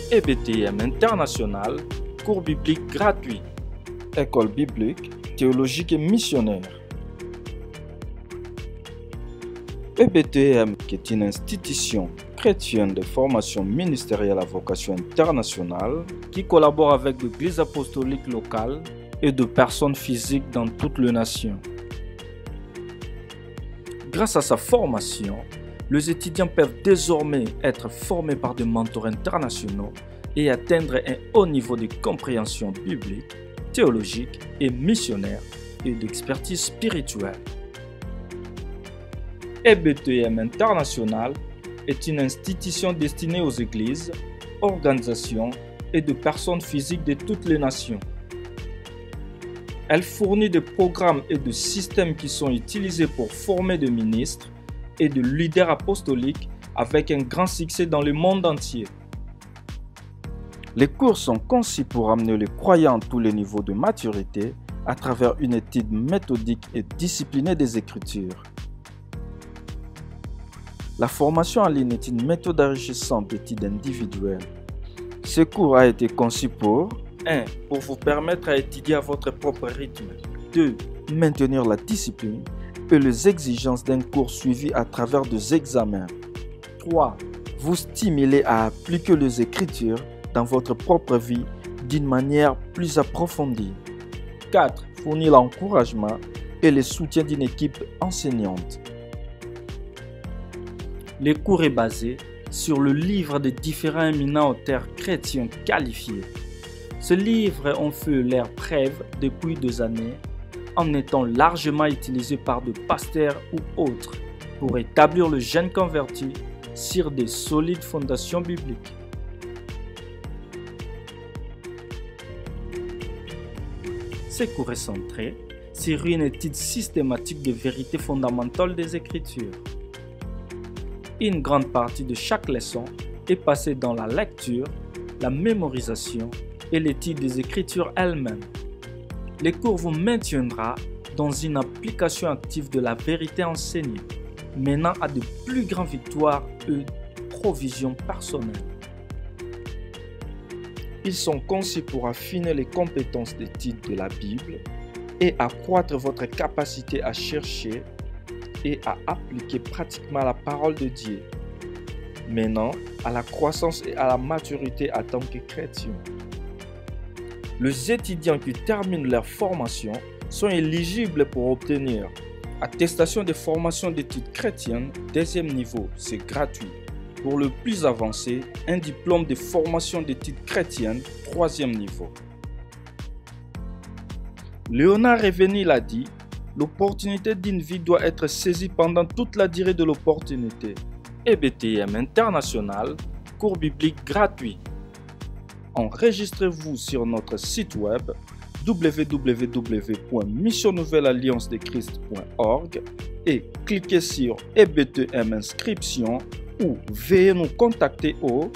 EBTM International, cours bibliques gratuits. École biblique, théologique et missionnaire. EBTM, qui est une institution chrétienne de formation ministérielle à vocation internationale, qui collabore avec l'Église apostolique locale et de personnes physiques dans toute la nation. Grâce à sa formation, les étudiants peuvent désormais être formés par des mentors internationaux et atteindre un haut niveau de compréhension biblique, théologique et missionnaire et d'expertise spirituelle. EBTM International est une institution destinée aux églises, organisations et de personnes physiques de toutes les nations. Elle fournit des programmes et des systèmes qui sont utilisés pour former des ministres et de leaders apostoliques avec un grand succès dans le monde entier. Les cours sont conçus pour amener les croyants à tous les niveaux de maturité à travers une étude méthodique et disciplinée des Écritures. La formation en ligne est une méthode enrichissante d'études individuelles. Ce cours a été conçu pour 1. Pour vous permettre à étudier à votre propre rythme. 2. Maintenir la discipline et les exigences d'un cours suivi à travers des examens. 3. Vous stimuler à appliquer les Écritures dans votre propre vie d'une manière plus approfondie. 4. Fournir l'encouragement et le soutien d'une équipe enseignante. Le cours est basé sur le livre de différents éminents auteurs chrétiens qualifiés. Ce livre ont fait leur preuve depuis des années en étant largement utilisé par des pasteurs ou autres pour établir le jeune converti sur des solides fondations bibliques. Ce cours est centré sur une étude systématique des vérités fondamentales des Écritures. Une grande partie de chaque leçon est passée dans la lecture, la mémorisation et l'étude des Écritures elles-mêmes. Le cours vous maintiendra dans une application active de la vérité enseignée, menant à de plus grandes victoires et provisions personnelles. Ils sont conçus pour affiner les compétences d'étude de la Bible et accroître votre capacité à chercher et à appliquer pratiquement la parole de Dieu, menant à la croissance et à la maturité en tant que chrétien. Les étudiants qui terminent leur formation sont éligibles pour obtenir attestation de formation d'études chrétiennes, deuxième niveau, c'est gratuit. Pour le plus avancé, un diplôme de formation d'études chrétiennes, troisième niveau. Léonard Reveni l'a dit, l'opportunité d'une vie doit être saisie pendant toute la durée de l'opportunité. EBTM International, cours biblique gratuit. Enregistrez-vous sur notre site web www.missionnouvellealliance-de-christ.org et cliquez sur EBTM inscription ou veuillez nous contacter au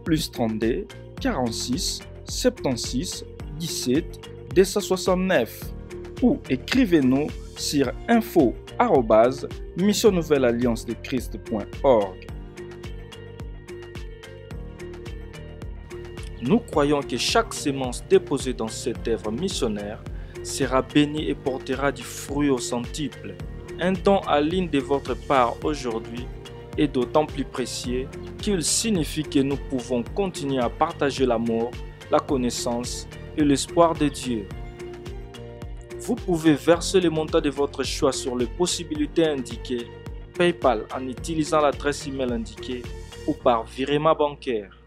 +32 46 76 17 269 ou écrivez-nous sur info@missionnouvellealliance-de-christ.org. Nous croyons que chaque sémence déposée dans cette œuvre missionnaire sera bénie et portera du fruit au centuple. Un don en ligne de votre part aujourd'hui est d'autant plus précieux qu'il signifie que nous pouvons continuer à partager l'amour, la connaissance et l'espoir de Dieu. Vous pouvez verser le montant de votre choix sur les possibilités indiquées, PayPal en utilisant l'adresse email indiquée ou par virement bancaire.